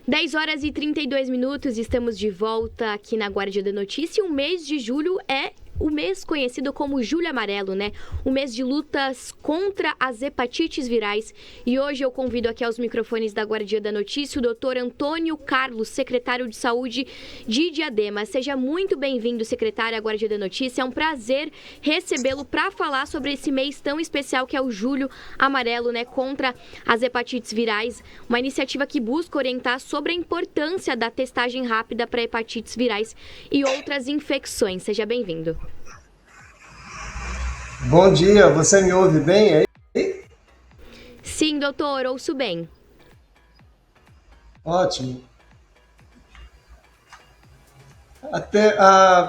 10h32, estamos de volta aqui na Guardia da Notícia. O mês de julho é o mês conhecido como Julho Amarelo, né? O mês de lutas contra as hepatites virais. E hoje eu convido aqui aos microfones da Guardia da Notícia o Dr. Antônio Carlos, secretário de Saúde de Diadema. Seja muito bem-vindo, secretário, à Guardia da Notícia. É um prazer recebê-lo para falar sobre esse mês tão especial que é o Julho Amarelo, né? Contra as hepatites virais. Uma iniciativa que busca orientar sobre a importância da testagem rápida para hepatites virais e outras infecções. Seja bem-vindo. Bom dia, você me ouve bem aí? Sim, doutor, ouço bem. Ótimo.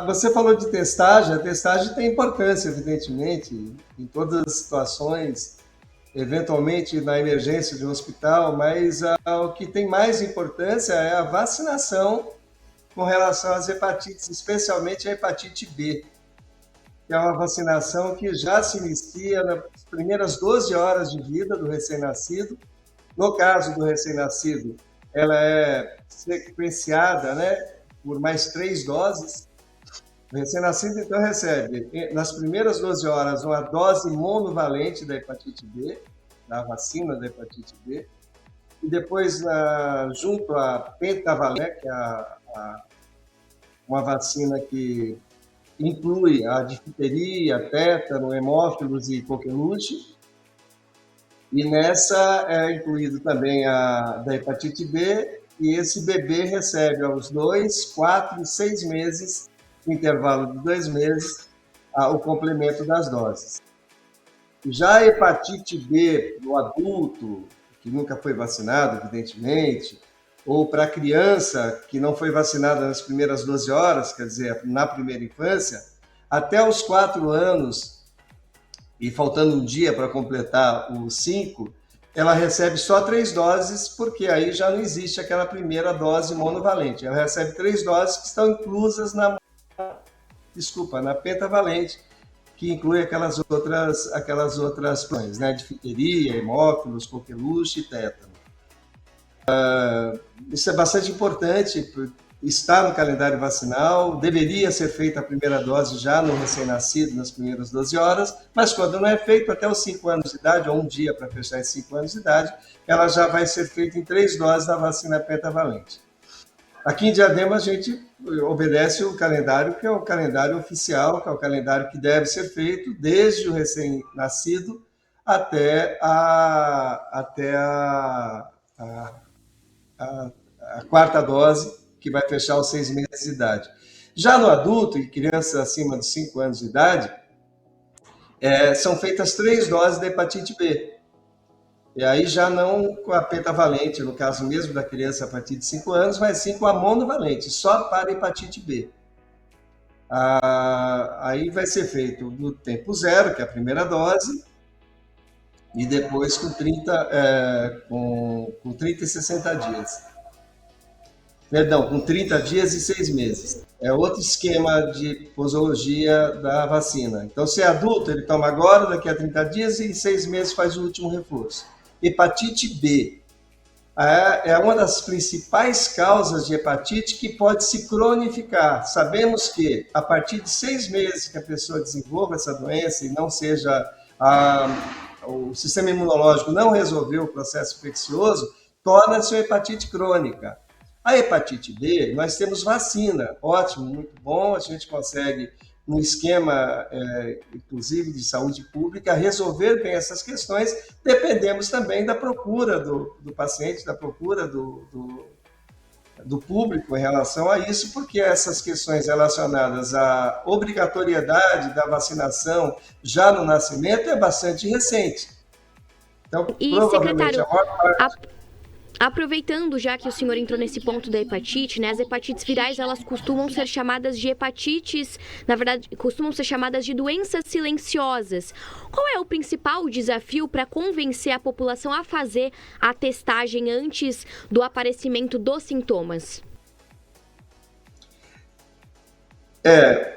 Você falou de testagem, a testagem tem importância, evidentemente, em todas as situações, eventualmente na emergência de um hospital, mas o que tem mais importância é a vacinação com relação às hepatites, especialmente a hepatite B, que é uma vacinação que já se inicia nas primeiras 12 horas de vida do recém-nascido. No caso do recém-nascido, ela é sequenciada, né, por mais 3 doses. O recém-nascido, então, recebe, nas primeiras 12 horas, uma dose monovalente da hepatite B, da vacina da hepatite B, e depois, junto à pentavalente, que é uma vacina que inclui a difteria, tétano, hemófilos e coqueluche. E nessa é incluído também a da hepatite B, e esse bebê recebe aos 2, 4 e 6 meses, no intervalo de 2 meses, o complemento das doses. Já a hepatite B no adulto, que nunca foi vacinado, evidentemente, ou para a criança que não foi vacinada nas primeiras 12 horas, quer dizer, na primeira infância, até os 4 anos, e faltando um dia para completar os 5, ela recebe só 3 doses, porque aí já não existe aquela primeira dose monovalente. Ela recebe 3 doses que estão inclusas na pentavalente, que inclui aquelas outras plães, né? Difteria, hemófilos, coqueluche e tétano. Isso é bastante importante, está no calendário vacinal, deveria ser feita a primeira dose já no recém-nascido, nas primeiras 12 horas, mas quando não é feito, até os 5 anos de idade, ou um dia para fechar esses 5 anos de idade, ela já vai ser feita em 3 doses da vacina pentavalente. Aqui em Diadema, a gente obedece o calendário, que é o calendário oficial, que é o calendário que deve ser feito desde o recém-nascido até a 4ª dose, que vai fechar os 6 meses de idade. Já no adulto e crianças acima de 5 anos de idade, são feitas 3 doses da hepatite B. E aí já não com a pentavalente, no caso mesmo da criança a partir de 5 anos, mas sim com a monovalente, só para hepatite B. Aí vai ser feito no tempo zero, que é a primeira dose, e depois com 30 e 60 dias. Perdão, com 30 dias e 6 meses. É outro esquema de posologia da vacina. Então, se é adulto, ele toma agora, daqui a 30 dias, e em 6 meses faz o último reforço. Hepatite B é uma das principais causas de hepatite que pode se cronificar. Sabemos que, a partir de 6 meses que a pessoa desenvolva essa doença e não seja... o sistema imunológico não resolveu o processo infeccioso, torna-se uma hepatite crônica. A hepatite B, nós temos vacina, ótimo, muito bom, a gente consegue, no esquema, inclusive, de saúde pública, resolver bem essas questões. Dependemos também da procura do paciente, da procura do público em relação a isso, porque essas questões relacionadas à obrigatoriedade da vacinação já no nascimento é bastante recente. Então, e, provavelmente, secretário, a maior parte... Aproveitando já que o senhor entrou nesse ponto da hepatite, né? As hepatites virais, elas costumam ser chamadas de hepatites, na verdade, costumam ser chamadas de doenças silenciosas. Qual é o principal desafio para convencer a população a fazer a testagem antes do aparecimento dos sintomas?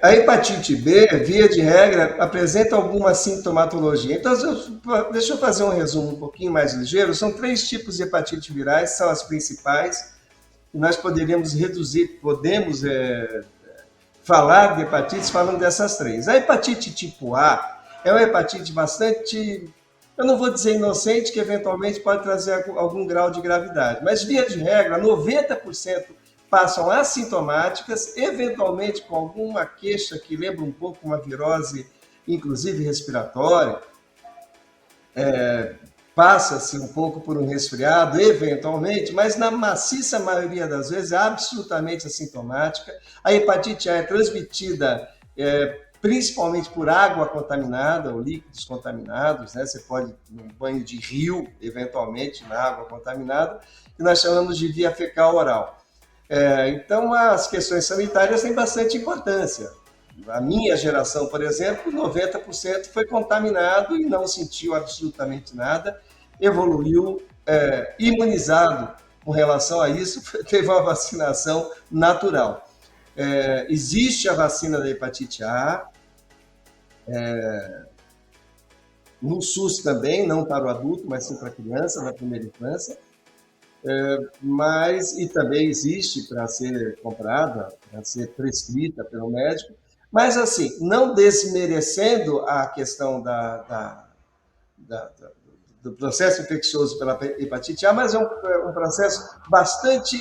A hepatite B, via de regra, apresenta alguma sintomatologia. Então, deixa eu fazer um resumo um pouquinho mais ligeiro. São 3 tipos de hepatite virais, são as principais. e nós podemos falar de hepatites falando dessas três. A hepatite tipo A é uma hepatite bastante, eu não vou dizer inocente, que eventualmente pode trazer algum grau de gravidade, mas via de regra, 90% passam assintomáticas, eventualmente com alguma queixa que lembra um pouco uma virose, inclusive respiratória, passa-se um pouco por um resfriado, eventualmente, mas na maciça maioria das vezes é absolutamente assintomática. A hepatite A é transmitida principalmente por água contaminada ou líquidos contaminados, né? Você pode, num banho de rio, eventualmente, na água contaminada, que nós chamamos de via fecal oral. Então, as questões sanitárias têm bastante importância. A minha geração, por exemplo, 90% foi contaminado e não sentiu absolutamente nada, evoluiu imunizado com relação a isso, teve uma vacinação natural. Existe a vacina da hepatite A, no SUS também, não para o adulto, mas sim para a criança, na primeira infância, e também existe para ser comprada, para ser prescrita pelo médico, mas assim, não desmerecendo a questão do processo infeccioso pela hepatite A, mas é um processo bastante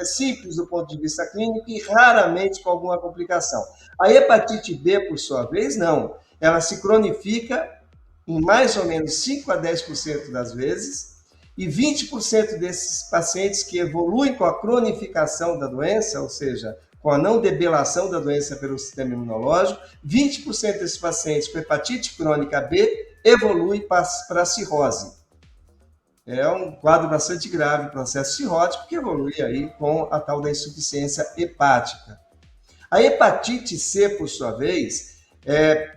simples do ponto de vista clínico e raramente com alguma complicação. A hepatite B, por sua vez, não. Ela se cronifica em mais ou menos 5 a 10% das vezes, e 20% desses pacientes que evoluem com a cronificação da doença, ou seja, com a não debelação da doença pelo sistema imunológico, 20% desses pacientes com hepatite crônica B evolui para a cirrose. É um quadro bastante grave, processo cirrótico, que evolui aí com a tal da insuficiência hepática. A hepatite C, por sua vez, é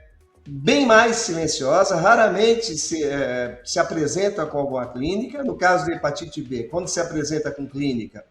bem mais silenciosa, raramente se apresenta com alguma clínica. No caso da hepatite B, quando se apresenta com clínica,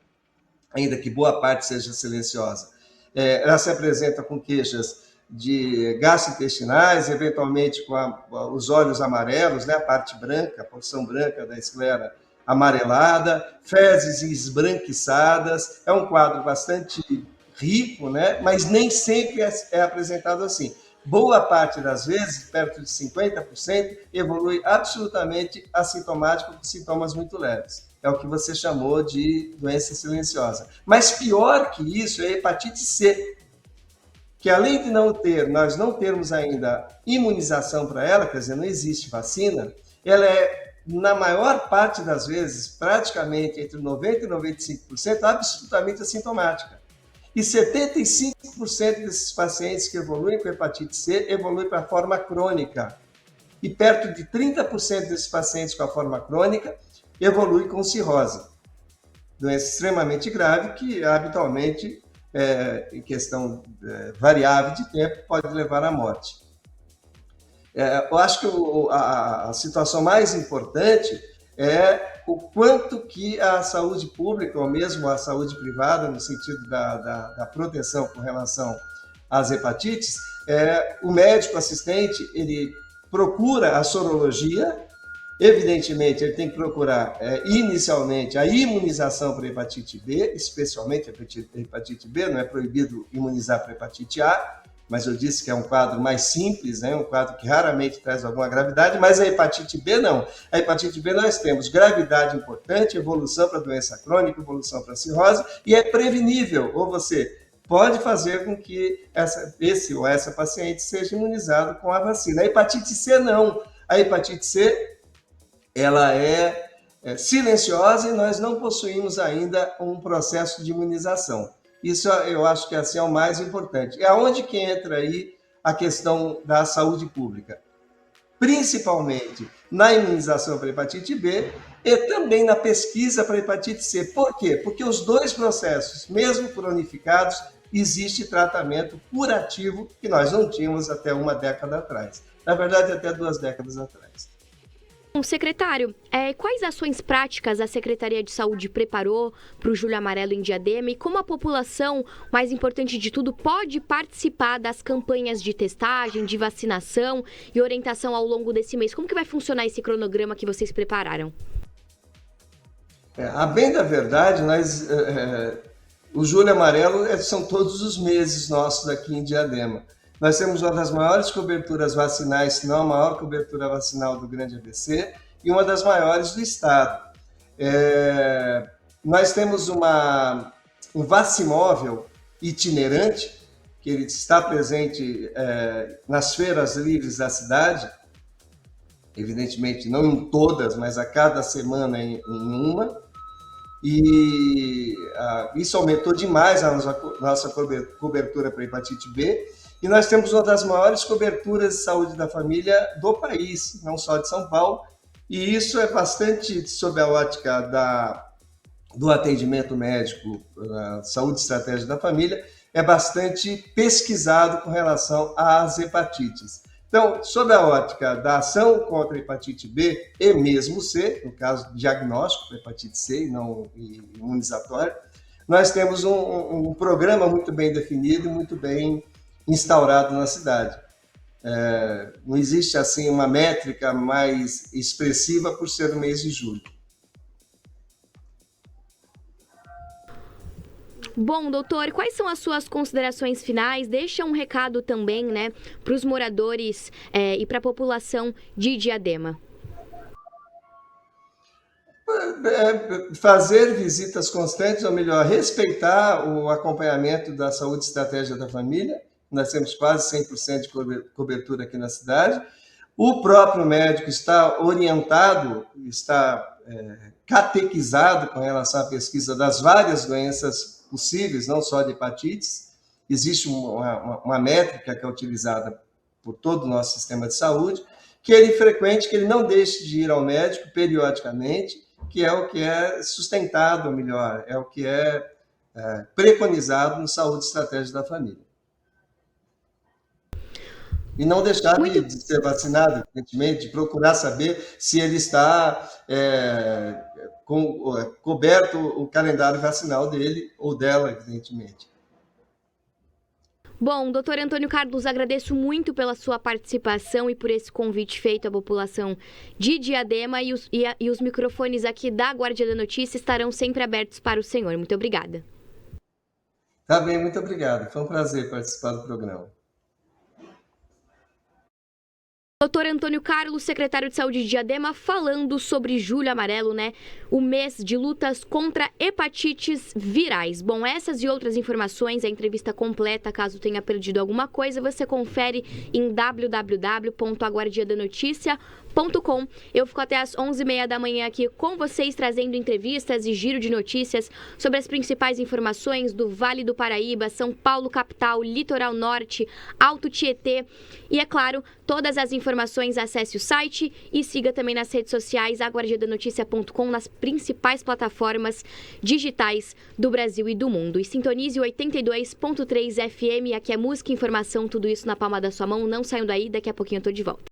ainda que boa parte seja silenciosa, ela se apresenta com queixas de gastrointestinais, eventualmente com os olhos amarelos, né, a parte branca, a porção branca da esclera amarelada, fezes esbranquiçadas. É um quadro bastante rico, né, mas nem sempre é apresentado assim. Boa parte das vezes, perto de 50%, evolui absolutamente assintomático com sintomas muito leves. É o que você chamou de doença silenciosa. Mas pior que isso é a hepatite C, que além de nós não termos ainda imunização para ela, quer dizer, não existe vacina, ela é, na maior parte das vezes, praticamente entre 90% e 95%, absolutamente assintomática. E 75% desses pacientes que evoluem com hepatite C evoluem para a forma crônica. E perto de 30% desses pacientes com a forma crônica evoluem com cirrose. Doença extremamente grave que, habitualmente, em questão variável de tempo, pode levar à morte. Eu acho que a situação mais importante é o quanto que a saúde pública, ou mesmo a saúde privada, no sentido da proteção com relação às hepatites, o médico assistente, ele procura a sorologia. Evidentemente, ele tem que procurar inicialmente a imunização para hepatite B, especialmente a hepatite B, não é proibido imunizar para hepatite A, mas eu disse que é um quadro mais simples, né? Um quadro que raramente traz alguma gravidade, mas a hepatite B não. A hepatite B nós temos gravidade importante, evolução para doença crônica, evolução para cirrose, e é prevenível, ou você pode fazer com que esse ou essa paciente seja imunizado com a vacina. A hepatite C não. A hepatite C, ela é silenciosa e nós não possuímos ainda um processo de imunização. Isso eu acho que assim é o mais importante. É onde que entra aí a questão da saúde pública. Principalmente na imunização para hepatite B e também na pesquisa para hepatite C. Por quê? Porque os dois processos, mesmo cronificados, existe tratamento curativo que nós não tínhamos até uma década atrás. Na verdade, até 2 décadas atrás. Secretário, quais ações práticas a Secretaria de Saúde preparou para o Julho Amarelo em Diadema e como a população, mais importante de tudo, pode participar das campanhas de testagem, de vacinação e orientação ao longo desse mês? Como que vai funcionar esse cronograma que vocês prepararam? A bem da verdade, o Julho Amarelo são todos os meses nossos aqui em Diadema. Nós temos uma das maiores coberturas vacinais, se não a maior cobertura vacinal do Grande ABC, e uma das maiores do estado. Nós temos um vacimóvel itinerante, que ele está presente nas feiras livres da cidade, evidentemente não em todas, mas a cada semana em uma, e isso aumentou demais a nossa cobertura para hepatite B, e nós temos uma das maiores coberturas de saúde da família do país, não só de São Paulo, e isso é bastante sob a ótica do atendimento médico, saúde estratégica da família, é bastante pesquisado com relação às hepatites. Então, sob a ótica da ação contra a hepatite B e mesmo C, no caso diagnóstico para hepatite C e não imunizatório, nós temos um programa muito bem definido e muito bem instaurado na cidade. Não existe assim uma métrica mais expressiva por ser o mês de julho. Bom, doutor, quais são as suas considerações finais? Deixa um recado também, né, para os moradores e para a população de Diadema. Fazer visitas constantes, ou melhor, respeitar o acompanhamento da saúde estratégica da família. Nós temos quase 100% de cobertura aqui na cidade. O próprio médico está orientado, está catequizado com relação à pesquisa das várias doenças possíveis, não só de hepatites. Existe uma métrica que é utilizada por todo o nosso sistema de saúde, que ele frequente, que ele não deixe de ir ao médico periodicamente, que é o que é sustentado, ou melhor, é o que é preconizado no Saúde Estratégica da Família. E não deixar de ser vacinado, evidentemente, de procurar saber se ele está coberto o calendário vacinal dele ou dela, evidentemente. Bom, doutor Antônio Carlos, agradeço muito pela sua participação e por esse convite feito à população de Diadema e os microfones aqui da Guardia da Notícia estarão sempre abertos para o senhor. Muito obrigada. Tá bem, muito obrigado. Foi um prazer participar do programa. Doutor Antônio Carlos, secretário de Saúde de Diadema, falando sobre Julho Amarelo, né? O mês de lutas contra hepatites virais. Bom, essas e outras informações, a entrevista completa, caso tenha perdido alguma coisa, você confere em www.aguardiadanoticia.com. Eu fico até às 11h30 da manhã aqui com vocês, trazendo entrevistas e giro de notícias sobre as principais informações do Vale do Paraíba, São Paulo capital, Litoral Norte, Alto Tietê e, é claro, todas as informações, acesse o site e siga também nas redes sociais aguardiadanoticia.com, nas principais plataformas digitais do Brasil e do mundo. E sintonize o 82.3 FM, aqui é música e informação, tudo isso na palma da sua mão. Não saiam daí, daqui a pouquinho eu tô de volta.